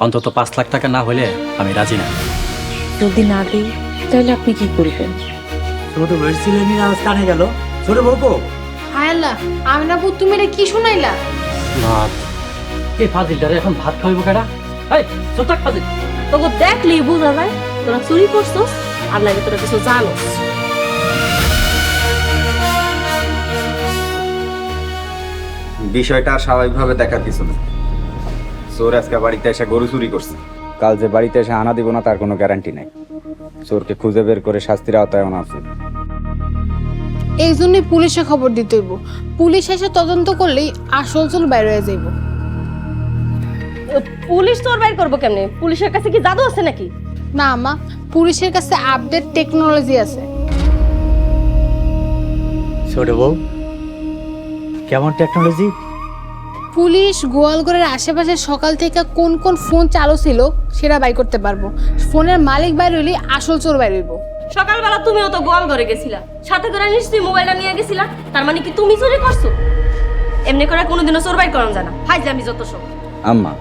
অন্তত 5 লাখ টাকা না হলে আমি রাজি না। যদি না দিই তাহলে আপনি কি করবেন? ছোট ভাই ছিলেন আওয়াজ কানে গেল। ছোট বউকো হায় আল্লাহ, আমি না তুমি এটা কি শুনাইলা? ভাত এই ফাজিলটারে এখন ভাত খাইব কেডা? এই চুপ থাক ফাজিল। তোকে দেখলেই বোঝা যায় তোরা চুরি করছস আর লাগে তোরা কিছু জানোস। বিষয়টা স্বাভাবিকভাবে দেখার কিছু না। চোর আজকে বাড়িতে এসে গরু চুরি করছে, কাল যে বাড়িতে এসে আনা দিব না তার কোনো গ্যারান্টি নাই। চোরকে খুঁজে বের করে শাস্তির আওতায় আনা উচিত। এই জন্যই পুলিশে খবর দিতে হইব। পুলিশ এসে তদন্ত করলেই আসল চুল বাইরে হয়ে যাইব। পুলিশ তোর বাইর করবো কেমনে? পুলিশের কাছে কি জাদু আছে নাকি? না মা, পুলিশের কাছে আপডেট টেকনোলজি আছে। ছোট বউ কেমন টেকনোলজি? পুলিশ গোয়ালঘরের আশেপাশে সকাল থেকে কোন কোন ফোন চালু ছিল সেটা বাই করতে পারবো। ফোনের মালিক বাইর হইলে আসল চোর বাইর হইব। সকালবেলা তুমিও তো গোয়াল ঘরে গেছিলা, সাথে করে নিশ্চয়ই মোবাইলটা নিয়ে গেছিলা। তার মানে কি তুমি চুরি করছো? এমনি করে কোনোদিনও চোর বাইর করানো যায় না। ফাইজলামি যত সব। আম্মা,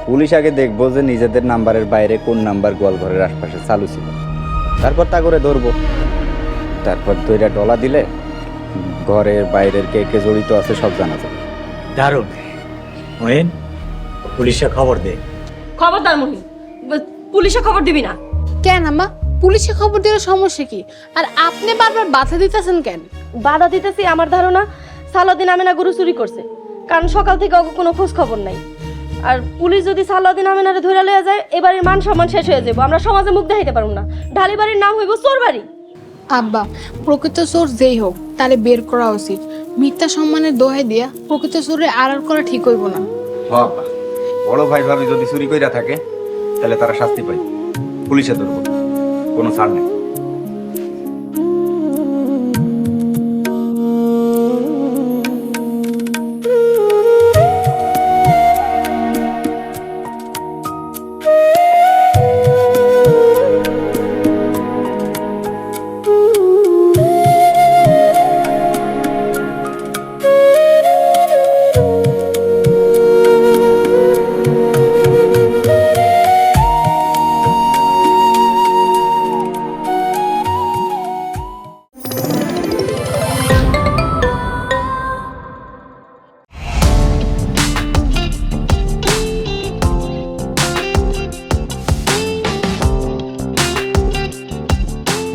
পুলিশ আগে দেখবো যে নিজেদের নাম্বারের বাইরে কোন নাম্বার গোয়ালঘরের আশপাশে চালু ছিল, তারপর তা করে ধরবো। তারপর দইটা ডলা দিলে ঘরের বাইরের কে কে জড়িত আছে সব জানা যাবে। দারুণ। মহিন, পুলিশে খবর দে। খবরদার মহিন, পুলিশে খবর দিবি না। কেন আম্মা, পুলিশে খবর দিলে সমস্যা কি? আর আপনি বারবার বাধা দিতেছেন কেন? বাধা দিতেছি আমার ধারণা সালাউদ্দিন আমিনা গরু চুরি করছে, কারণ সকাল থেকে ওকে কোনো খোঁজ খবর নাই। আর পুলিশ যদি সালাউদ্দিন আমিনারে ধরে লয়ে যায়, এবারের মান সম্মান শেষ হয়ে যাবো। আমরা সমাজে মুখ দেখাইতে পারবো না। ঢালি বাড়ির নাম হইব চোর বাড়ি। আব্বা, প্রকৃত চোর যেই হোক তারে বের করা উচিত। মিথ্যা সম্মানের দোহাই দিয়া প্রকৃত চোরে আড়াল করা ঠিক হইব না। বাবা, বড় ভাই ভাবি যদি চুরি কইরা থাকে তাহলে তারা শাস্তি পায়, পুলিশে ধরবো, কোনো ছাড় নেই।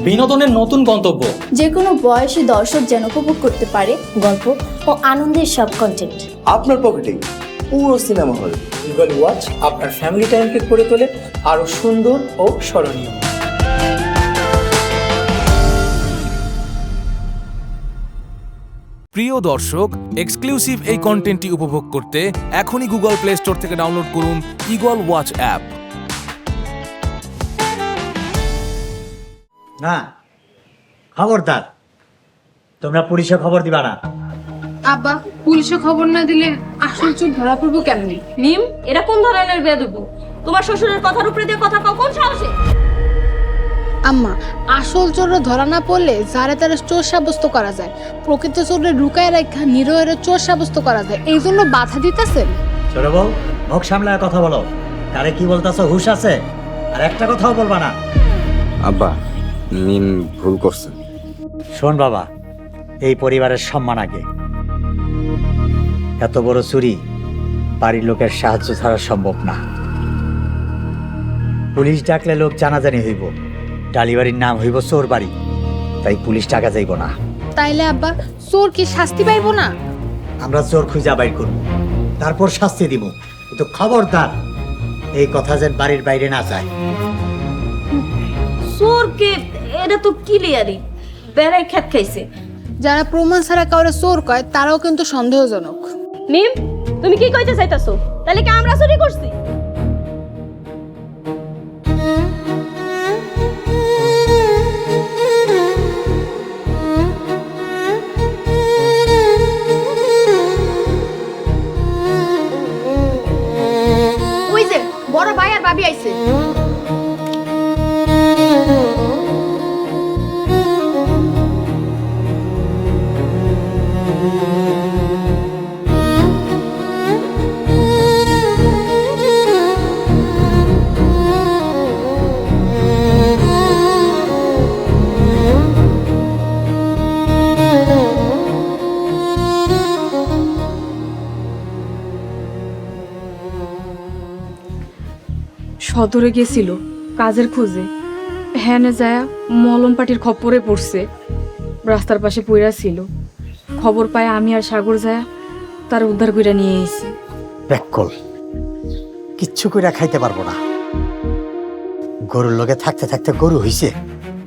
বিনোদনের নতুন গন্তব্য, যে কোনো বয়সী দর্শক যেন উপভোগ করতে পারে গল্প ও আনন্দের সব কন্টেন্ট আপনার পকেটেই পুরো সিনেমা হল। গুগল ওয়াচ আপনার ফ্যামিলি টাইমকে করে তোলে আরো সুন্দর ও স্মরণীয়। প্রিয় দর্শক, এক্সক্লুসিভ এই কন্টেন্টটি উপভোগ করতে এখনই গুগল প্লে স্টোর থেকে ডাউনলোড করুন ইগল ওয়াচ অ্যাপ। না, খবরদার, তোমরা পুলিশে খবর দিবা না। আব্বা, পুলিশে খবর না দিলে আসল চোর ধরা পড়বো কেমনি? মিম, এরা কোন ধরনের বেয়াদব? তোমার শ্বশুরের কথার উপরে দিয়ে কথা কও কোন সাহসে? আম্মা, আসল চোররা ধরা না পড়লে যারে তারে চোর সাব্যস্ত করা যায়। প্রকৃত চোরে লুকায় রাখা নিরয়ের চোর সাব্যস্ত করা যায়, এই জন্য বাধা দিতেছেন। ছোট বউ, মুখ সামলায় কথা বলো। কারে কি বলতেছো হুশ আছে? আর একটা কথাও বলবা না। আব্বা, মিম ভুল করছে। শোন বাবা, এই পরিবারের সম্মান আগে। এত বড় চুরি বাড়ির লোকের সাহায্য ছাড়া সম্ভব না। পুলিশ ডাকলে লোক জানাজানি হইব, ডালিবাড়ির নাম হইব চোর বাড়ি, তাই পুলিশ টাকা যাইব না। তাইলে আব্বা, চোর কি শাস্তি পাইব না? আমরা চোর খুঁজা বাইর করব, তারপর শাস্তি দিব, কিন্তু খবরদার এই কথা যেন বাড়ির বাইরে না যায়। চোরকে এটা তো ক্লিয়ারই বেড়াই খেত খাইছে। যারা প্রমাণ ছাড়া কাউরে চোর কয় তারাও কিন্তু সন্দেহজনক। মিম, তুমি কি কইতে চাইতাছো? তাহলে কি আমরা চুরি করছি? ওই যে বড় ভাই আর ভাবি আইছে। সদরে গেছিল কাজের খোঁজে। হ্যানে যায় মলম পাটির খপ্পরে পড়ছে, রাস্তার পাশে পইরা ছিল। খবর পায় আমি আর সাগর যায় তার উদ্ধার করে নিয়ে এসেছি। ব্যাককল কিচ্ছু কইরা খাইতে পারবো না। গরুর লগে থাকতে থাকতে গরু হইছে।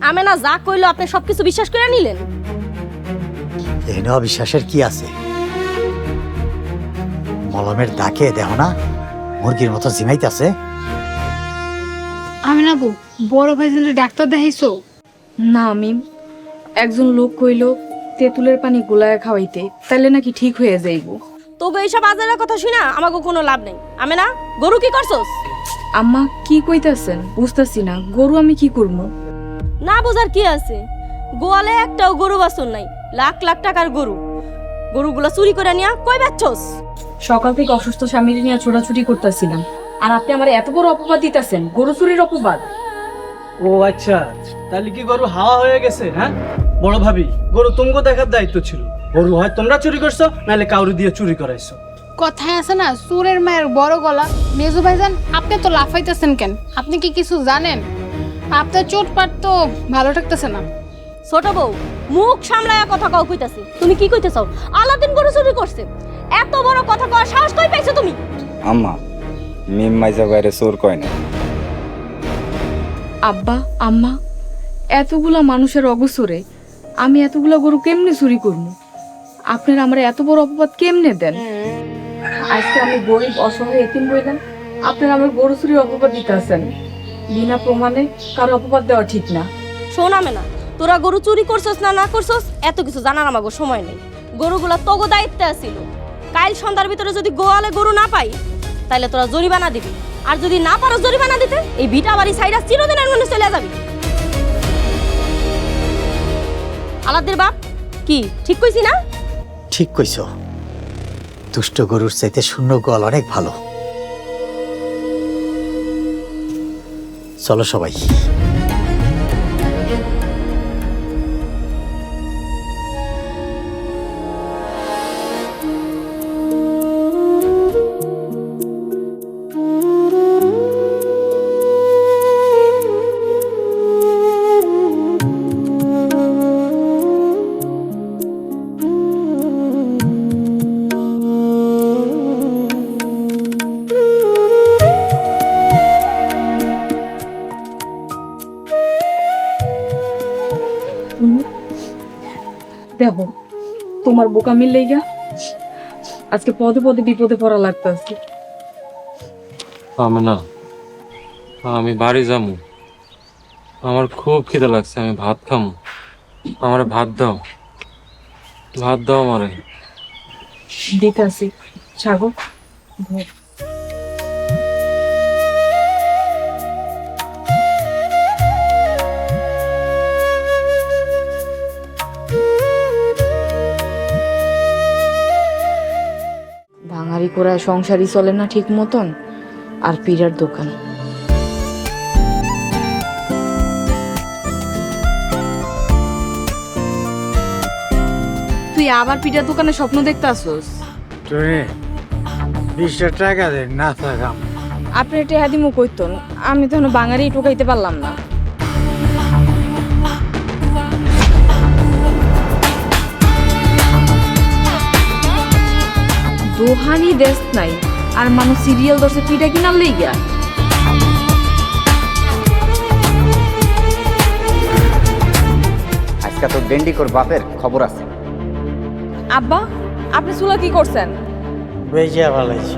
আমেনা যা কইলো আপনি সবকিছু বিশ্বাস করে নিলেন? এনে অবিশ্বাসের কি আছে? মলমের দাকে দেখো না মুরগির মতো জিমাইতেছে। আমি না বড় ভাইজান ডাক্তার দেখাইছো? না মিম, একজন লোক কইল তেঁতুলের পানি গোলায় খাওয়াইতে, তাইলে নাকি ঠিক হয়ে যাইব। তবে এইসব আজারের কথা শুনা আমাকে কোনো লাভ নেই। আমেনা, গরু কি করছস? আম্মা কি কইতাছেন বুঝতাছি না, গরু আমি কি করব? না বোঝার কি আছে, গোয়ালে একটাও গরু বাছুর নাই, লাখ লাখ টাকার গরু। গরুগুলা চুরি করে নিয়া কই বেচছস? সকাল থেকে অসুস্থ স্বামীর নিয়ে ছোটাছুটি করতেছিলাম, আর আপনি আমার এত বড় অপবাদ দিতেছেন, গরু চুরির অপবাদ। ও আচ্ছা, তাহলে কি গরু হাওয়া হয়ে গেছে? হ্যাঁ বড় ভাবি, গরু তুমগো দেখার দায়িত্ব ছিল। গরু হয় তোমরা চুরি করছো, নাহলে কাউরি দিয়ে চুরি করাইছো। কথায় আছে না চোরের মায়ের বড় গলা। মেজু ভাইজান আপনি তো লাফাইতেছেন কেন? আপনি কি কিছু জানেন? আপনার চোটপাট তো ভালো থাকতেছে না। ছোট বউ, মুখ সামলায়া কথা কও কইতাছি। তুমি কি কইতে চাও? আলাদিন গরু চুরি করছে, এত বড় কথা কওয়ার সাহস কই পাইছো তুমি? আম্মা, মিম মাইজা বাইরে চোর কয় না। আব্বা আম্মা, এতগুলা মানুষের অগোচরে আমি এতগুলা গরু কেমনে চুরি করবো? আপনারা আমার এত বড় অপবাদ কেমনে দেন? আজকে আমি গরিব অসহায় এতিম বইলেন, আপনারা আমার গরু চুরির অপবাদ দিতেছেন। বিনা প্রমাণে কারো অপবাদ দেওয়া ঠিক না। শোনামে না, তোরা গরু চুরি করছস না না করছস এত কিছু জানার আমাকে সময় নেই। গরুগুলা তোগো দায়িত্বে আছিল। কাল সন্ধ্যার ভিতরে যদি গোয়ালে গরু না পাই, তাহলে তোরা জরিমানা দিবি। আর যদি না পারো জরিমানা দিতে, এই ভিটা বাড়ি সাইডা চিরদিনের মনে চলে যাবি। আলাদের বাপ, কি ঠিক কইছি না? ঠিক কইছো, দুষ্ট গরুর চাইতে শূন্য গোয়াল অনেক ভালো। চলো সবাই। দেখো তোমার বোকামির লেগা আজকে পদে পদে বিপদে পড়া লাগতেছে। না, আমি বাড়ি যাবো, আমার খুব খিদে লাগছে, আমি ভাত খামো। আমার ভাত দাও, ভাত দাও আমারে। দিতাছি সাগর, ধর। ভাঙারি করায় সংসারই চলে না ঠিক মতন, আর পিরার দোকান। তুই আবার পিঠার দোকানে স্বপ্ন দেখতে আসোস? 20 টাকা দেন না থাকাম। আপনি এটা হাদিমু কইতন, আমি তো বাঙালি টোকাইতে পারলাম না। দোহানি দেশ নাই, আর মানুষ সিরিয়াল দর্শে পিঠা কিনার লইগা। আজকে তো ডেন্ডিকোর বাপের খবর আছে। আব্বা, আপনি চুলা কি করছেন? বেজা ভালাইছি।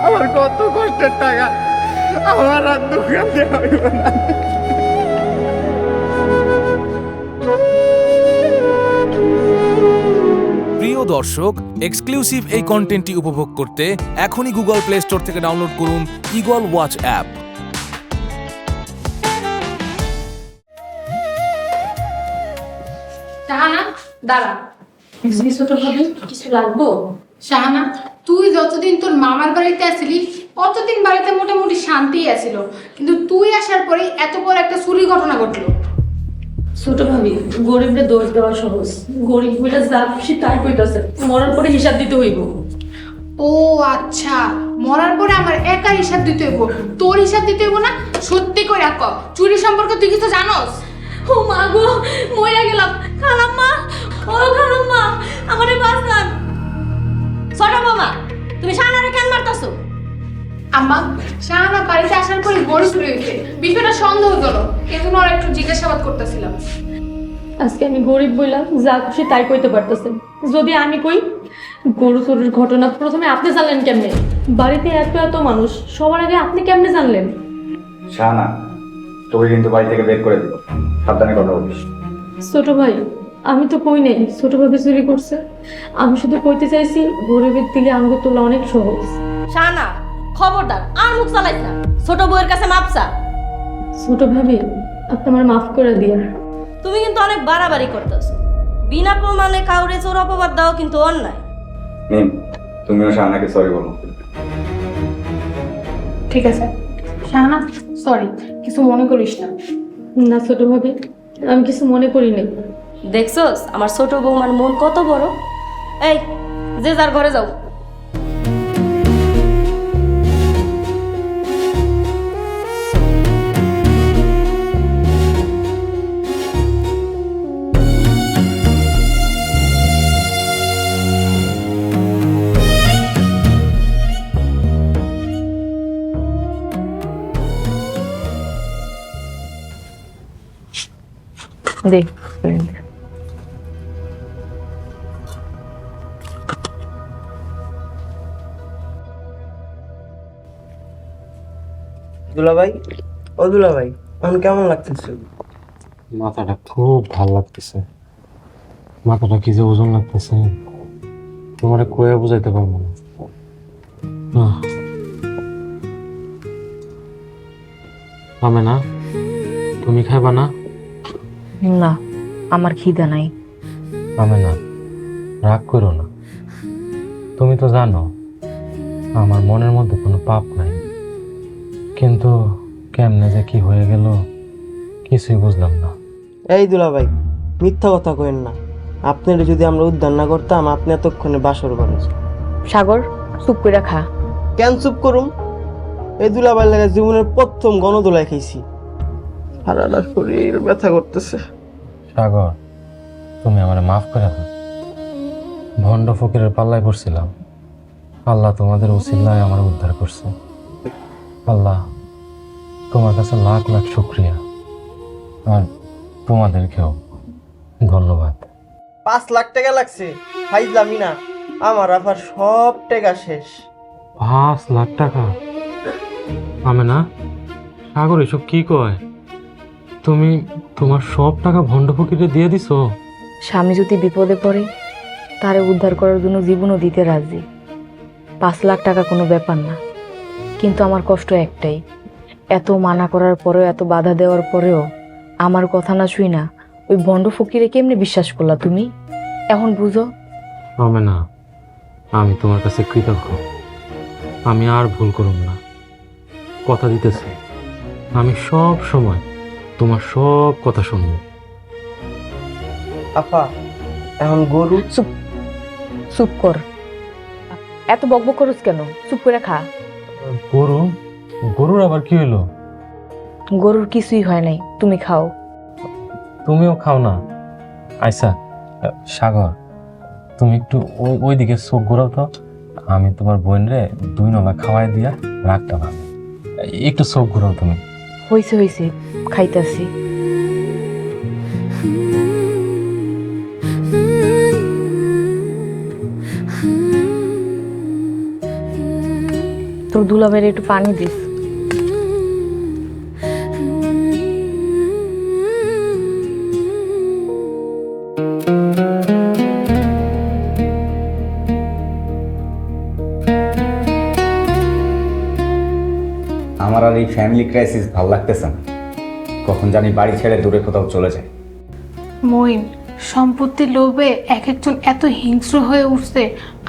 আমার কত কষ্টের টাকা, আমার আর দোকান দেওয়া হইব না। প্রিয় দর্শক, এক্সক্লুসিভ এই কন্টেন্টটি উপভোগ করতে এখনই গুগল প্লে স্টোর থেকে ডাউনলোড করুন ঈগল ওয়াচ অ্যাপ। শাহানা দাঁড়া। কিছু লাগবো? শাহানা, তুই যতদিন তোর মামার বাড়িতে আসিলি অতদিন বাড়িতে মোটামুটি শান্তিই আছিল, কিন্তু তুই আসার পরেই এত বড় একটা চুরি ঘটনা ঘটলো। ছোট ভাবি, গরিবরে দোষ দেওয়া সহজ। গরিব বলে যা খুশি তাই কইতাছে, মরার পরে হিসাব দিতে হইব। ও আচ্ছা, মরার পরে আমার একার হিসাব দিতে হইব, তোর হিসাব দিতে হইব না? সত্যি করে রাখ, চুরি সম্পর্কে তুই কিছু জানোস? ও মা গো, মইরা গেলাম। খালাম্মা, ও খালাম্মা, আমারে বাঁচান। ছোট বৌমা, তুমি শাহানারে কেন মারতাছো? আম্মা, শাহানা বাড়িতে আসার পরে গরু চুরি হয়েছে, বিষয়টা সন্দেহ হলো, এজন্য আর একটু জিজ্ঞাসাবাদ করতেছিলাম। আজকে আমি গরিব বললাম, যা খুশি তাই কইতে পারতেছেন। যদি আমি কই গরু চুরির ঘটনা প্রথমে আপনি জানলেন কেমনে? বাড়িতে এত এত মানুষ, সবার আগে আপনি কেমনে জানলেন? শাহানা, তোকে কিন্তু বাড়ি থেকে বের করে দিব, সাবধানে কথা বলিস। ছোট ভাই, আমি তো কই নাই ছোট ভাবে চুরি করছে। আমি শুধু কইতে চাইছি গরিবের দিকে আঙ্গুল তোলা অনেক সহজ। শাহানা, খবরদার আর মুখ চালাইস না, ছোট বউয়ের কাছে মাপ চা। ছোট ভাবি, আপনি আমার মাফ করে দিন। তুমি কিন্তু অনেক বাড়াবাড়ি করতেছো। বিনা প্রমাণে কাউরে চোর অপবাদ দাও কিন্তু অন্যায়। মিম, তুমিও শাহানাকে সরি বলো। ঠিক আছে শাহানা, সরি, কিছু মনে করিস না। না ছোট ভাবি, আমি কিছু মনে করি নাই। দেখছস আমার ছোট বৌমার মন কত বড়। এই, যে যার ঘরে যাও। দেখ দুলাভাই, ও দুলাভাই, এখন কেমন লাগতেছে? মাথাটা খুব ভাল লাগতেছে। মাথাটা কি যে ওজন লাগতেছে, তোমারে কয়ে বুঝাইতে পারবো না। আমি না, তুমি খাইবা না? না, আমার খিদা নাই। আমি না, রাগ করো না। তুমি তো জানো আমার মনের মধ্যে কোনো পাপ নাই, কিন্তু কেমনে যে কি হয়ে গেল কিছুই বুঝলাম না। এই দুলাভাই, মিথ্যা কথা কইেন না। আপনার যদি আমরা উদ্ধার না করতাম, আপনি এতক্ষণে বাসর ঘরে। সাগর, চুপ করে খা। কেন চুপ করুম? এই দুলাভাই লাগে জীবনের প্রথম গণদোলাই খাইছি। সারাটা শরীর ব্যথা করতেছে। সাগর, তুমি আমার মাফ করে দাও। ভণ্ড ফকিরের পাল্লায় পড়ছিলাম, আল্লাহ তোমাদের উসিলায় আমার উদ্ধার করছে। আল্লাহ, তোমার কাছে লাখ লাখ শুকরিয়া, আর তোমাদেরকেও ধন্যবাদ। 5 লাখ টাকা লাগছে, ফাইজলামি না। আমার আবার সব টাকা শেষ। 5 লাখ টাকা? আমি না, সাগর এসব কি কয়? তুমি তোমার সব টাকা ভণ্ড ফকিরে দিয়ে দিছো? স্বামী যদি বিপদে পড়ে, তারে উদ্ধার করার জন্য জীবনও দিতে রাজি। 5 লাখ টাকা কোনো ব্যাপার না, কিন্তু আমার কষ্ট একটাই, এত মানা করার পরেও, এত বাধা দেওয়ার পরেও আমার কথা না শুই না ওই ভণ্ড ফকিরে কেমনে বিশ্বাস করলা তুমি? এখন বুঝো। আমি না, আমি তোমার কাছে কৃতজ্ঞ। আমি আর ভুল করব না, কথা দিতেছি। আমি সব সময় তোমার সব কথা শুনবো। আপা, এখন গরু। চুপ কর, এত বকবক করছ কেন? চুপ করে খা। গরু? গরুর আবার কি হলো? গরুর কিছুই হয় নাই, তুমি খাও। তুমিও খাও না? আচ্ছা সাগর, তুমি একটু ওইদিকে চোখ ঘোরাও তো, আমি তোমার বোনরে 2 নলা খাওয়াই দিয়া রাখতে পারবো। একটু চোখ ঘোরাও তুমি। হইছে হইছে, খাইতাছি। তোর দুলাভাইয়ের একটু পানি দিস। আমার আর এই ফ্যামিলি ক্রাইসিস ভালো লাগতেছে না। কখন জানি বাড়ি ছেড়ে দূরে কোথাও চলে যায়। মইন, সম্পত্তির লোভে এক একজন এত হিংস্র হয়ে উঠছে,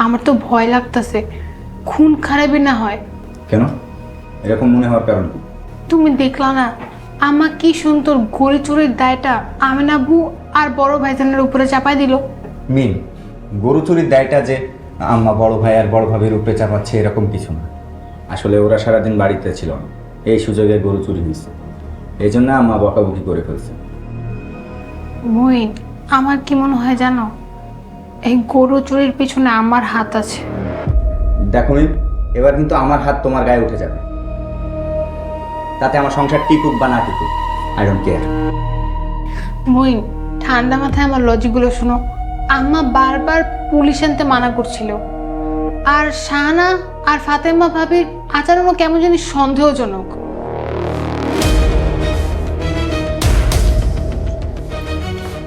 আমার তো ভয় লাগতেছে। খুন খারাপই না হয়। কেন এরকম মনে হওয়ার কারণ কি? তুমি দেখলা না আমা কি সুন্দর গড়ি চুরির দায়টা আমিনাবু আর বড় ভাইজানের উপরে চাপাই দিল। মিম, গরু চুরির দায়টা যে আম্মা বড় ভাই আর বড় ভাবির উপরে চাপাচ্ছে এরকম কিছু না। আসলে ওরা সারাদিন বাড়িতে ছিল না, এই সুযোগে গরু চুরি হয়েছে, এই জন্য আম্মা বকাবকি করে ফেলছে। মইন, আমার কি মনে হয় জানো, এই গরু চুরির পিছনে আমার হাত আছে। দেখো মিম, এবার কিন্তু আমার হাত তোমার গায়ে উঠে যাবে, তাতে আমার সংসার টিকুক বা না টিকুক, আই ডোন্ট কেয়ার। মইন, ঠান্ডা মাথায় আমার লজিকগুলো শোনো। আম্মা বারবার পুলিশ আনতে মানা করছিল, আর শাহানা আর ফাতেমা ভাবির আচরণও কেমন জানি সন্দেহজনক।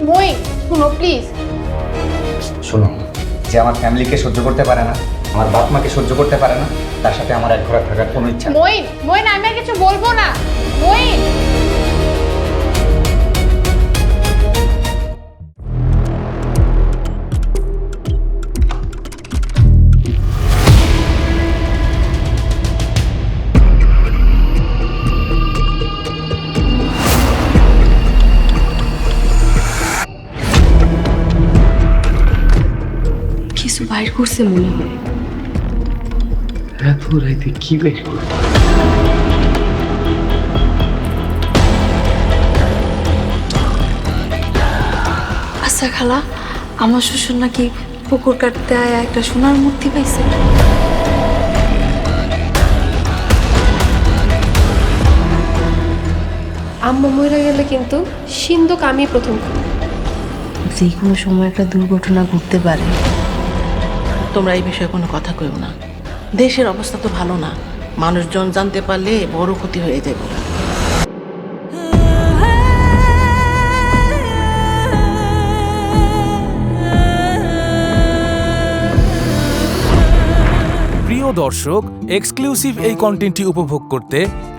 মইন শুনো প্লিজ। শোনো, যে আমার ফ্যামিলিকে সহ্য করতে পারে না, আমার বাপ মাকে সহ্য করতে পারে না, তার সাথে আমার এক ঘরে থাকার কোনো ইচ্ছা নেই। মইন, মইন আমি আর কিছু বলবো না। মইন, কিছু বাইর করছে মনে হয়। এত রাইতে কি বের করে? আচ্ছা খালা, আমার শ্বশুর নাকি পুকুর কাটতে আয়া একটা সোনার মূর্তি পাইছে। আম্মা মরে গেলে কিন্তু সিন্ধুক আমি প্রথম খুলব। যে কোনো সময় একটা দুর্ঘটনা ঘটতে পারে। তোমরা এই বিষয়ে কোনো কথা কইও না, দেশের অবস্থা তো ভালো না, মানুষজন জানতে পারলে বড় ক্ষতি হয়ে যাবে। প্রিয় দর্শক, এক্সক্লুসিভ এই কন্টেন্টটি উপভোগ করতে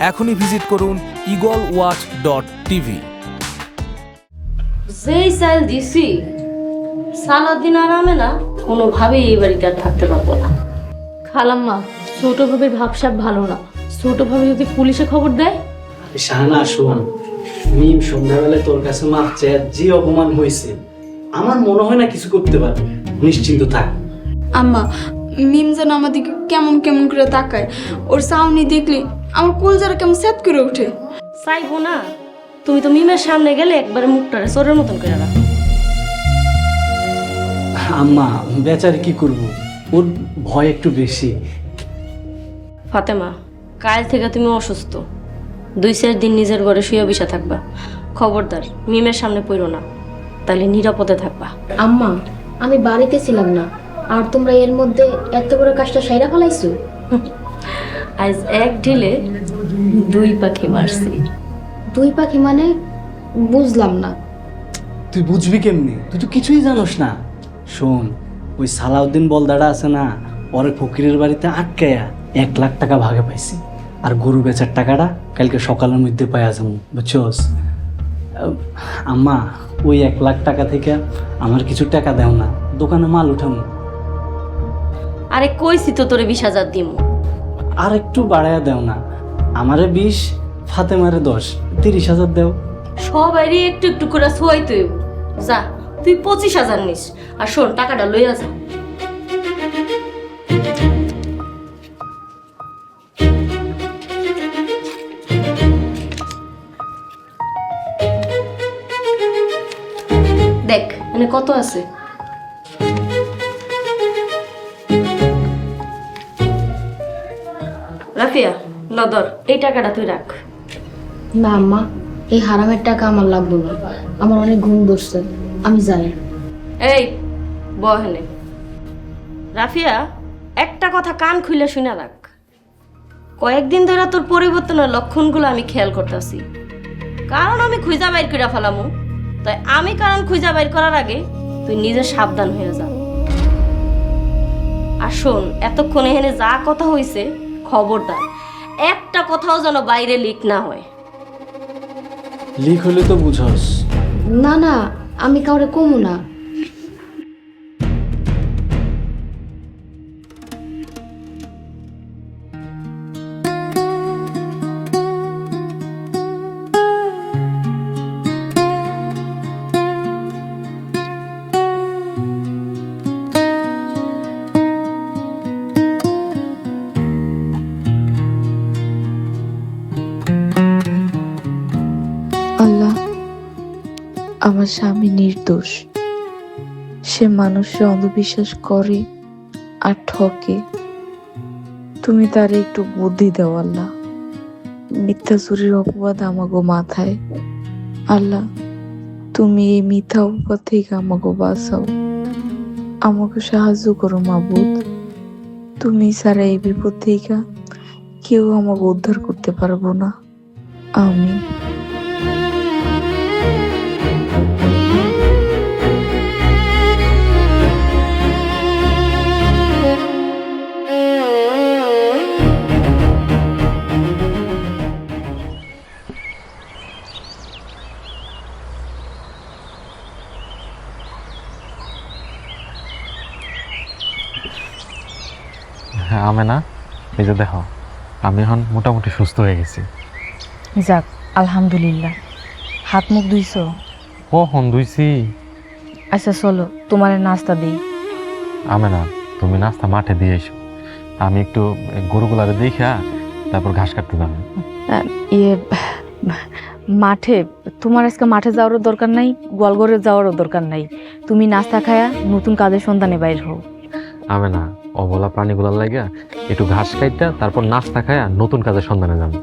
এখনই ভিজিট করুন eagleWatch.tv। যেই চাল দিছি সালাদিন আরামে না কোনোভাবেই এই বাড়িতে আর থাকতে পারবো না। খালাম্মা, ছোট ভাবির ভাবসাব ভালো না, ছোট ভাবি যদি পুলিশে খবর দেয়। শাহানা শোন, মিম সন্ধ্যাবেলায় তোর কাছে মাপ চেয়ে যে অপমান হয়েছে, আমার মনে হয় না কিছু করতে পারবে। নিশ্চিন্ত থাক। আম্মা, মিম যেন আমার দিকে কেমন কেমন করে তাকায়, ওর সাউনি দেখলে আমার কলজারা কেমন সেট করে ওঠে। চাইবো না, তুমি তো মিমের সামনে গেলে একবারে মুখটারে চোরের মতন করে রাখো। আম্মা, বেচারি কি করব, ওর ভয় একটু বেশি। ফাতেমা, কাল থেকে তুমি অসুস্থ, 2-4 দিন নিজের ঘরে শুয়ে বসে থাকবা। খবরদার মিমের সামনে পড়ো না, তাহলে নিরাপদে থাকবা। আম্মা, আমি বাড়িতে ছিলাম না, আর তোমরা এর মধ্যে এত বড় কাজটা সাইরা ফেলাইছো। আজ এক ঢিলে 2 পাখি মারছি। 2 পাখি মানে? বুঝলাম না। তুই বুঝবি কেমনি, তুই তো কিছুই জানোস না। শোন, ওই সালাউদ্দিন বলদাটা আছে না, পরে ফকিরের বাড়িতে আটকায়া 1 লাখ টাকা ভাগে পাইছি। আর গরু বেচার টাকাটা কালকে সকালের মধ্যে পাইয়া যাবো, বুঝছস? আম্মা, ওই 1 লাখ টাকা থেকে আমার কিছু টাকা দেও না, দোকানে মাল উঠামো। আরে কইছি তো তোরে 20,000 দিমু। আর একটু বাড়াইয়া দেও না, আমারে 20, ফাতেমারে 10, 30,000 দেও। সবারই একটু একটু করে ছোয়াই তুই। যা, তুই 25,000 নিস, আর শোন টাকাটা লইয়া যা। দেখ মানে কত আছে। রাফিয়া, লদর, এই টাকাটা তুই রাখ। না আম্মা, এই হারামের টাকা আমার লাগবে না, আমার অনেক ঘুম ধরছে, আমি যাই। এই বহেনে রাফিয়া, একটা কথা কান খুলে শুনে রাখ। কয়েকদিন ধরে তোর পরিবর্তনের লক্ষণগুলো আমি খেয়াল করতেছি, কারণ আমি খুঁজা বাইর করে ফেলামু। তাই আমি কারণ খুঁজা বাইর করার আগে তুই নিজে সাবধান হয়ে যা। আর শোন, এতক্ষণ এখানে যা কথা হয়েছে, খবরদার একটা কথাও যেন বাইরে লিক না হয়। লিক হলে তো বুঝস। না না, আমি কাউরে কমু না। আমার স্বামী নির্দোষ। সে মানুষে অন্ধবিশ্বাস করে আর ঠকে। তুমি তার একটু বুদ্ধি দাও আল্লাহ। মিথ্যা চুরির অপবাদ আমাগো মাথায়। আল্লাহ, তুমি এই মিথ্যা অপবাদ থেকে আমাকে বাঁচাও, আমাকে সাহায্য করো মাবুদ। তুমি ছাড়া এই বিপদ থেকে কেউ আমাকে উদ্ধার করতে পারবো না। আমিন। হ্যাঁ আমেনা, এই যে দেখো আমি এখন মোটামুটি সুস্থ হয়ে গেছি। যাক, আলহামদুলিল্লাহ। হাত মুখ ধুইছো? কখন ধুইছি? আচ্ছা চলো, তোমার নাস্তা দিই। আমেনা, তুমি নাস্তা মাঠে দিয়ে এসো, আমি একটু গরুগুলারে দেখা তারপর ঘাস কাটতে যাবো। ইয়ে, মাঠে তোমার আজকে মাঠে যাওয়ারও দরকার নাই, গোয়ালঘরে যাওয়ারও দরকার নাই। তুমি নাস্তা খায়া নতুন কাজের সন্ধানে বাইর হও। আমেনা, অবলা প্রাণীগুলার লাগা একটু ঘাস কাইটা তারপর নাস্তা খায়া নতুন কাজের সন্ধানে যাবো।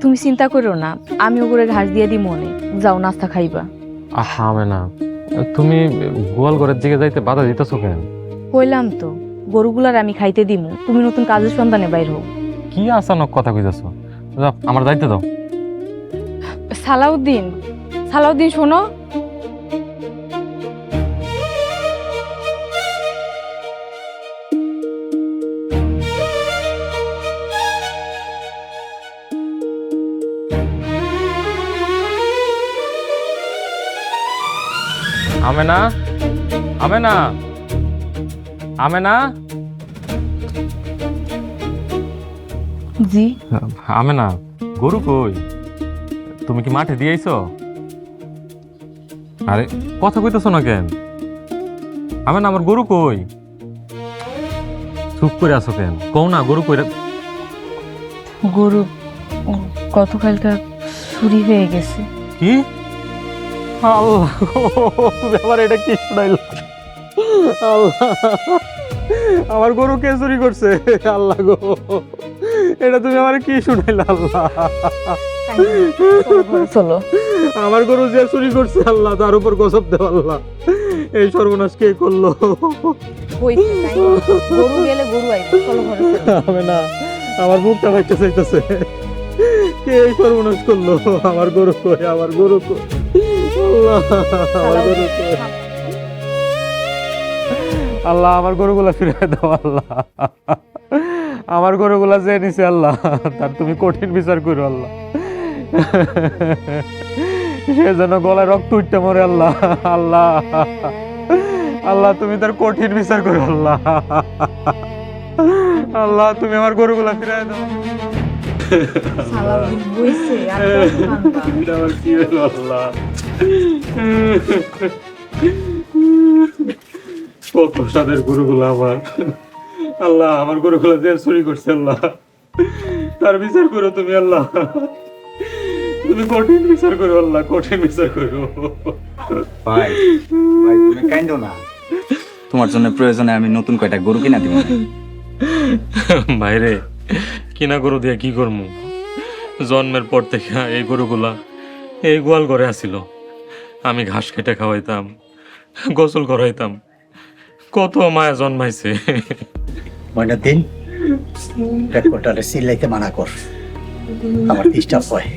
তুমি চিন্তা করো না, আমি ওগুলো ঘাস দিয়ে দিই মনে। যাও নাস্তা খাইবা। আহা আমেনা, তুমি গোয়াল ঘরের দিকে যাইতে বাধা দিতেছো কেন? কইলাম তো, গরুগুলার আমি খাইতে দিমু, তুমি নতুন কাজের সন্ধানে বাইর হও। কি আচানক কথা কইতেছো? আমার যাইতে দাও। সালাউদ্দিন, সালাউদ্দিন শোনো। আমেনা, আমেনা, আমেনা। জি আমেনা, গরু কই? তুমি কি মাঠে দিয়েছো? আরে কথা কইতেছো না কেন? আমেনা, আমার গরু কই? চুপ করে আছো কেন? কও না গরু কই? গরু গতকালকে চুরি হয়ে গেছে। কি? আল্লাহ, তুমি আমার এটা কি শুনাইল? আল্লাহ, আমার গরু কে চুরি করছে? আল্লাহ গো, এটা তুমি আমার কি শুনাইল? আল্লাহ, চলো। আমার গরু যে চুরি করছে আল্লাহ, তার উপর গজব দেও আল্লাহ। এই সর্বনাশ কে করলো? গরু গেলে গরু আইবে, চলো ঘরে চলো। আমি না, আমার মুখটা বাইতে চাইতেছে। কে এই সর্বনাশ করলো? আমার গরু কই? আমার গরু কই? আল্লাহ, আমার গরু কই? আল্লাহ, আমার গরুগুলা ফিরে দাও আল্লাহ। আমার গরুগুলা যে নিছে আল্লাহ, তার তুমি কঠিন বিচার করো আল্লাহ। সে যেন গলায় রক্ত উঠতে মরে আল্লাহ। আল্লাহ, আল্লাহ তুমি তার কঠিন বিচার করো আল্লাহ। আল্লাহ, তুমি আমার গরুগুলা ফিরে দাও। সালাউদ্দিন বইছে আর এটা আবার কি হলো আল্লাহ? কত সাদের গরুগুলা আমার। আল্লাহ, আমার গরুগুলা যে চুরি করছে আল্লাহ, তার বিচার করো তুমি আল্লাহ। তুমি কঠিন বিচার করো আল্লাহ, কঠিন বিচার করো। ভাই, ভাই তুমি কাইন্ডো না, তোমার জন্য প্রয়োজনে আমি নতুন কয়টা গরু কিনা দিব। ভাইরে, কিনা গরু দিয়ে কি করবো? জন্মের পর থেকে এই গরুগুলা এই গোয়াল ঘরে আসিল। আমি ঘাস কেটে খাওয়াইতাম, গোসল করাইতাম, কত মায়া জন্মাইছে। ময়নাদ্দিন, রেকর্ডারে সিলাইতে মানা কর, আমার ডিস্টার্ব হয়।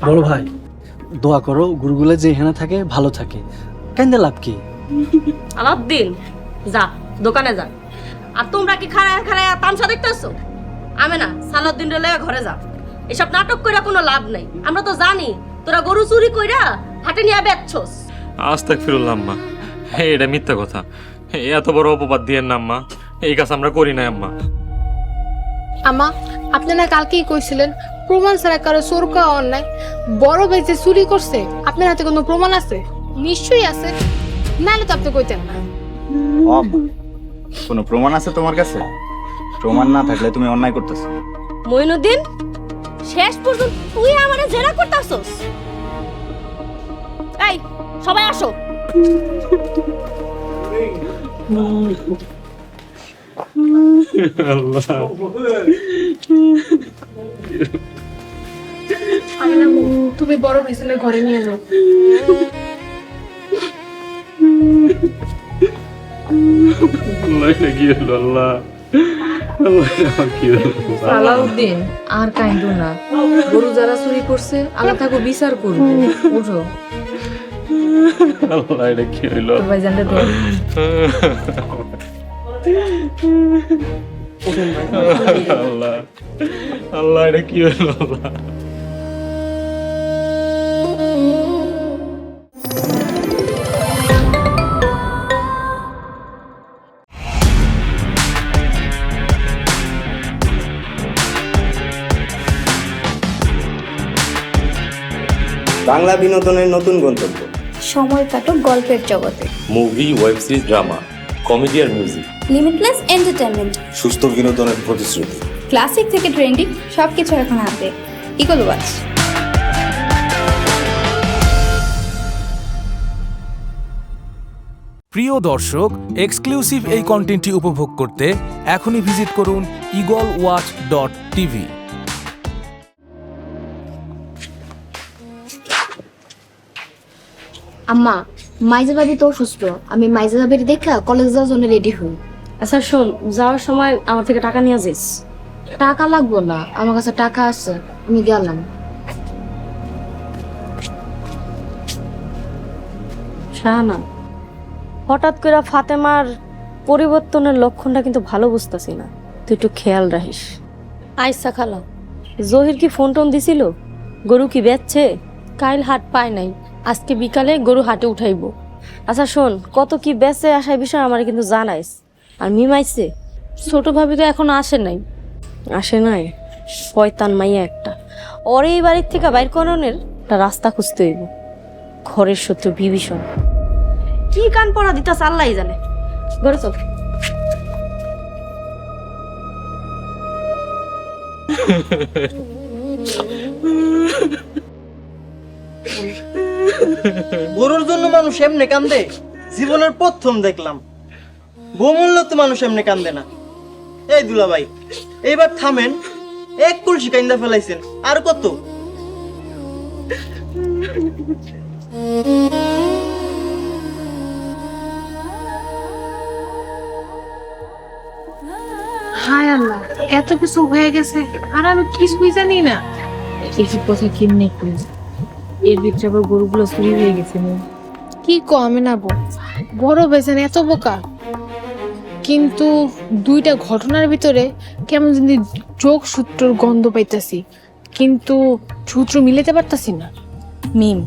বড় ভাই, দোয়া করো গরুগুলা যে এখানে থাকে ভালো থাকে। কেন লাভ কি? আলাউদ্দিন, যা দোকানে যা। আর তোমরা কি খাড়ায় খাড়ায় তামসা দেখতেছো? আমি না, সালাউদ্দিন রে লইয়া ঘরে যা। এসব নাটক কইরা কোনো লাভ নাই। আমরা তো জানি তোরা গরু চুরি কইরা হাটে নিয়ে বেচছস। আস্তাগফিরুল্লাহ আম্মা, এটা মিথ্যা কথা। এত বড় অপবাদ দিয়েন না আম্মা, এই কাজ আমরা করি না আম্মা। আমা, আপনারা কালকেই কইছিলেন প্রমাণ ছাড়া কারো চোর করা অন্যায়। বড় ভাই যে চুরি করছে, আপনার হাতে কোনো প্রমাণ আছে? নিশ্চয়ই আছে, নাহলে তো আপনি কইতেন না। কোনো প্রমাণ আছে তোমার কাছে? প্রমাণ না থাকলে তুমি অন্যায় করতেছো। মইনুদ্দিন, শেষ পর্যন্ত তুই আমারে জেরা করতাছস। এই সবাই আসো। তুমি বড় মিছিলের ঘরে নিয়ে যাও। সালাউদ্দিন আর কাইন্ডো না, গরু যারা চুরি করছে আল্লাহ তাকে বিচার করবো। উঠো, তোর ভাইজানটা ধর। আল্লাহ এটা কি হলো আল্লাহ? বাংলা বিনোদনের নতুন গন্তব্য। সময় কাটুক গল্পের জগতে। Movie, web series, drama, comedy আর মিউজিক। Limitless entertainment. সুস্থ বিনোদনের প্রতিশ্রুতি। ক্লাসিক থেকে ট্রেন্ডিং সবকিছু এখন হাতে। Eagle watch. প্রিয় দর্শক, এক্সক্লুসিভ এই কন্টেন্টটি উপভোগ করতে এখনই ভিজিট করুন eagleWatch.tv। আম্মা, মাইজা ভাবি তো অসুস্থ, আমি মাইজা ভাবির দেখা কলেজ যাওয়ার জন্য রেডি হই। আচ্ছা শোন, যাওয়ার সময় আমার থেকে টাকা নিয়ে যাস। টাকা লাগবো না, আমার কাছে টাকা আছে, আমি গেলাম। শাহানা, হঠাৎ করে ফাতেমার পরিবর্তনের লক্ষণটা কিন্তু ভালো বুঝতেছি না, তুই একটু খেয়াল রাখিস। আইসা খালা, জহির কি ফোন টোন দিছিল? গরু কি বেচছে? কাইল হাট পায় নাই, আজকে বিকালে গরু হাটে উঠাইব। আচ্ছা শোন, কত কি বেচে আসার বিষয় আমার কিন্তু জানাইস। আর মিমাইছে? ছোট ভাবি তো এখনো আসে নাই। আসে নাই? শয়তান মাইয়া একটা। ওর এই বাড়ির থেকে বাইর করানোর একটা রাস্তা খুঁজতে হইব। ঘরের শত্রু বিভীষণ কি কান পড়া দিতাস আল্লাহই জানে। ঘরে চল। গরুর জন্য মানুষ এমনি কান্দে? জীবনের প্রথম দেখলাম। বমূল্য তো মানুষ এমনি কান্দে না। এই দুলাভাই, এইবার থামেন, এক কলসি কান্দা ফেলাইছেন, আর কত? হায় আল্লাহ, এত কিছু হয়ে গেছে আর আমি কিছুই জানি না। এসব কথা কেমনে করি? এর ভিতরে আবার গরুগুলো চুরি হয়ে গেছে। কি কমে না বড় বেছেন এত বোকা। কিন্তু দুইটা ঘটনার ভিতরে কেমন যদি যোগসূত্রর গন্ধ পাইতাছি, কিন্তু সূত্র মিলাতে পারতাছি না। মিম,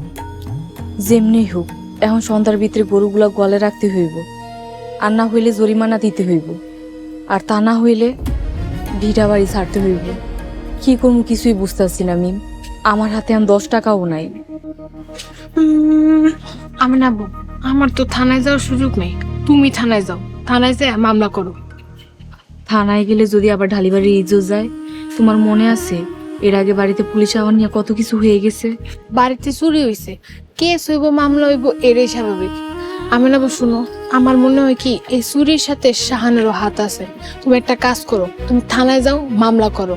যেমনি হোক এখন সন্ধ্যার ভিতরে গরুগুলা গলে রাখতে হইব, আর না হইলে জরিমানা দিতে হইব, আর তা না হইলে ভিটা বাড়ি ছাড়তে হইব। কি করবো কিছুই বুঝতেছি না মিম, আমার হাতে এখন 10 টাকাও নাই। আমি না আমার তো থানায় যাওয়ার সুযোগ নেই, তুমি থানায় যাও, থানায় যেয়ে মামলা করো। থানায় গেলে যদি আবার ঢালিবাড়ির ইজ্জত যায়? তোমার মনে আছে এর আগে বাড়িতে পুলিশ আওয়ার নিয়ে কত কিছু হয়ে গেছে? বাড়িতে চুরি হয়েছে, কেস হইব, মামলা হইব, এটাই স্বাভাবিক। আমি না শুনো, আমার মনে হয় কি এই চুরির সাথে শাহানেরও হাত আছে। তুমি একটা কাজ করো, তুমি থানায় যাও, মামলা করো।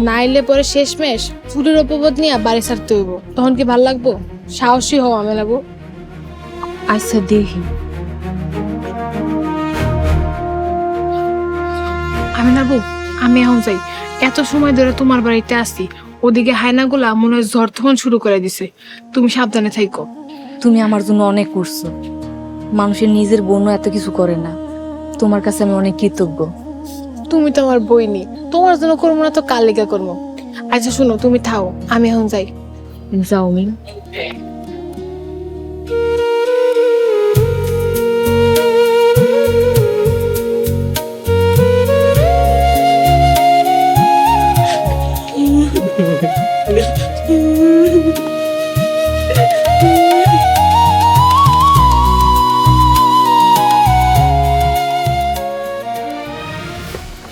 নাইলে পরে শেষমেশ চুরির অপবাদ নিয়ে বাড়ি ছাড়তে হইব, তখন কি ভাল লাগবো? সাহসী হও আমি লাগবো। আচ্ছা দেখি। আমি না আমি এখন যাই, এত সময় ধরে তোমার বাড়িতে আসি, ওদিকে হায়নাগুলা মনে হয় ঝড় তখন শুরু করে দিছে। তুমি সাবধানে থাইকো। তুমি আমার জন্য অনেক করছো, মানুষের নিজের বোনও এত কিছু করে না। তোমার কাছে আমি অনেক কৃতজ্ঞ। তুমি তো আমার বইনি, তোমার জন্য করবো না তো কার লিগা করবো? আচ্ছা শুনো, তুমি থাও, আমি এখন যাই। যাও মিম।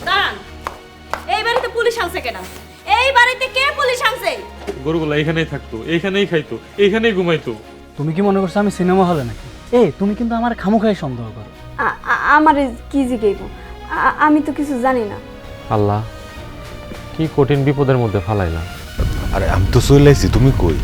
দাঁড়ান, এই বাড়িতে পুলিশ আনছে কেনা? এই বাড়িতে কে গরুগুলো এখানেই থাকতো, এইখানেই খাইতো, এইখানেই ঘুমাইতো। তুমি কি মনে করছো আমি সিনেমা হলে নাকি? তুমি কিন্তু আমার খামোখাই সন্দেহ করো। আমারে কি জিগাইব? আমি তো কিছু জানি না। আল্লাহ, কি কঠিন বিপদের মধ্যে ফালাইলাম। আরে আমি তো চলে আইছি, তুমি কই?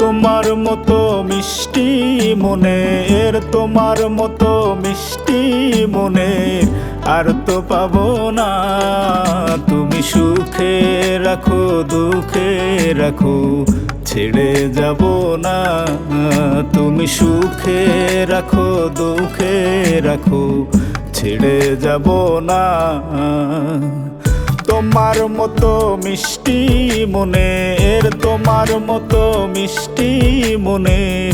তোমার মতো মিষ্টি মনের, তোমার মতো মিষ্টি মনের আর তো পাবো না। তুমি সুখে রাখো দুঃখে রাখো, ছেড়ে যাব না। তুমি সুখে রাখো দুঃখে রাখো, ছেড়ে যাব না। তোমার মতো মিষ্টি মনের, তোমার মতো মিষ্টি মনের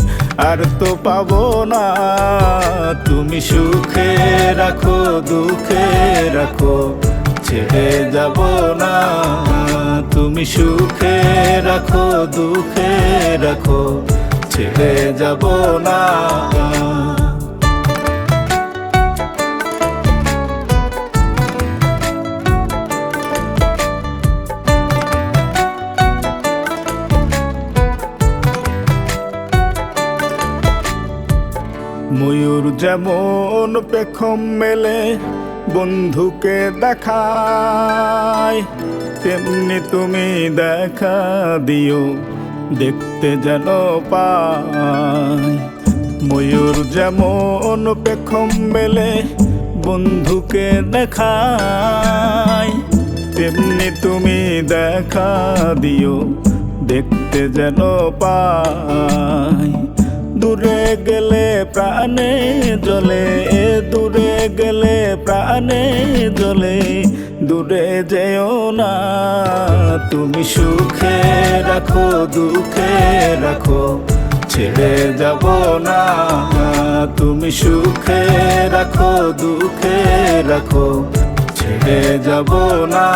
আর তো পাবো না। তুমি সুখে রাখো দুঃখে রাখো, ছেড়ে যাব না। তুমি সুখে রাখো দুঃখে রাখো, ছেড়ে যাব না। ময়ূর যেমন পেখম মেলে বন্ধুকে দেখায়, তেমনি তুমি দেখা দিও দেখতে যেন পাই। ময়ূর যেমন পেখম মেলে বন্ধুকে দেখায়, তেমনি তুমি দেখা দিও দেখতে যেন পাই। দূরে গেলে প্রাণে জ্বলে, দূরে গেলে প্রাণে জ্বলে, দূরে যেও না। তুমি সুখে রাখো দুঃখে রাখো, ছেড়ে যাব না। তুমি সুখে রাখো দুঃখে রাখো, ছেড়ে যাব না।